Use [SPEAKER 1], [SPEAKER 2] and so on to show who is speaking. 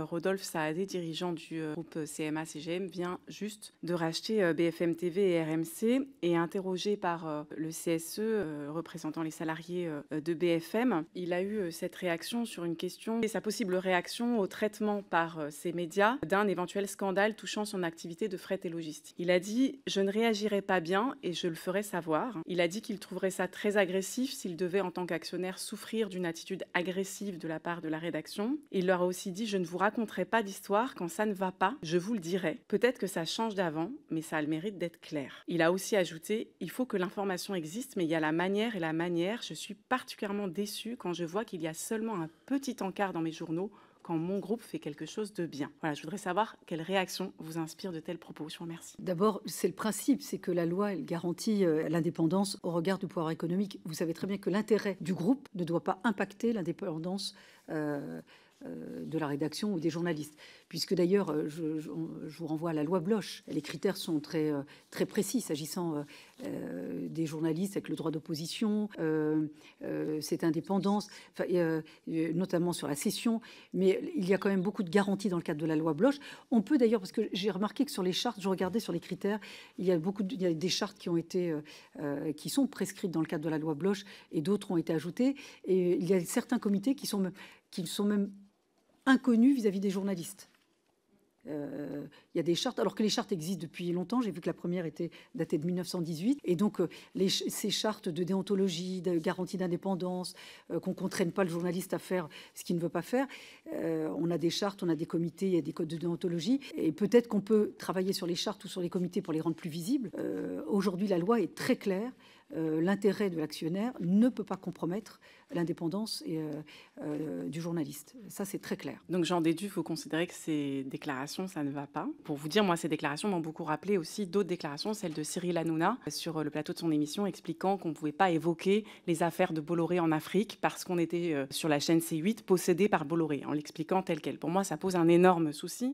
[SPEAKER 1] Rodolphe Saadé, dirigeant du groupe CMA-CGM, vient juste de racheter BFM TV et RMC et interrogé par le CSE, représentant les salariés de BFM. Il a eu cette réaction sur une question et sa possible réaction au traitement par ces médias d'un éventuel scandale touchant son activité de fret et logistique. Il a dit « Je ne réagirai pas bien et je le ferai savoir ». Il a dit qu'il trouverait ça très agressif s'il devait, en tant qu'actionnaire, souffrir d'une attitude agressive de la part de la rédaction. Il leur a aussi dit « Je ne vous raconterai pas d'histoire quand ça ne va pas, je vous le dirai. Peut-être que ça change d'avant, mais ça a le mérite d'être clair. » Il a aussi ajouté « Il faut que l'information existe, mais il y a la manière et la manière. Je suis particulièrement déçu quand je vois qu'il y a seulement un petit encart dans mes journaux quand mon groupe fait quelque chose de bien. » Voilà, je voudrais savoir quelle réaction vous inspire de telles propos. Je vous remercie.
[SPEAKER 2] D'abord, c'est le principe, c'est que la loi elle garantit l'indépendance au regard du pouvoir économique. Vous savez très bien que l'intérêt du groupe ne doit pas impacter l'indépendance de la rédaction ou des journalistes. Puisque d'ailleurs, je vous renvoie à la loi Bloch. Les critères sont très précis s'agissant des journalistes avec le droit d'opposition, cette indépendance, notamment sur la cession. Mais il y a quand même beaucoup de garanties dans le cadre de la loi Bloch. On peut d'ailleurs, parce que j'ai remarqué que sur les chartes, je regardais sur les critères, il y a des chartes qui ont été, qui sont prescrites dans le cadre de la loi Bloch et d'autres ont été ajoutées. Et il y a certains comités qui sont même inconnus vis-à-vis des journalistes. Il y a des chartes, alors que les chartes existent depuis longtemps. J'ai vu que la première était datée de 1918. Et donc, ces chartes de déontologie, de garantie d'indépendance, qu'on ne contraigne pas le journaliste à faire ce qu'il ne veut pas faire. On a des chartes, on a des comités, il y a des codes de déontologie. Et peut-être qu'on peut travailler sur les chartes ou sur les comités pour les rendre plus visibles. Aujourd'hui, la loi est très claire. L'intérêt de l'actionnaire ne peut pas compromettre l'indépendance du journaliste. Ça, c'est très clair.
[SPEAKER 1] Donc, j'en déduis, vous considérez que ces déclarations, ça ne va pas. Pour vous dire, moi, ces déclarations m'ont beaucoup rappelé aussi d'autres déclarations, celle de Cyril Hanouna, sur le plateau de son émission, expliquant qu'on ne pouvait pas évoquer les affaires de Bolloré en Afrique parce qu'on était sur la chaîne C8 possédée par Bolloré, en l'expliquant tel quel. Pour moi, ça pose un énorme souci.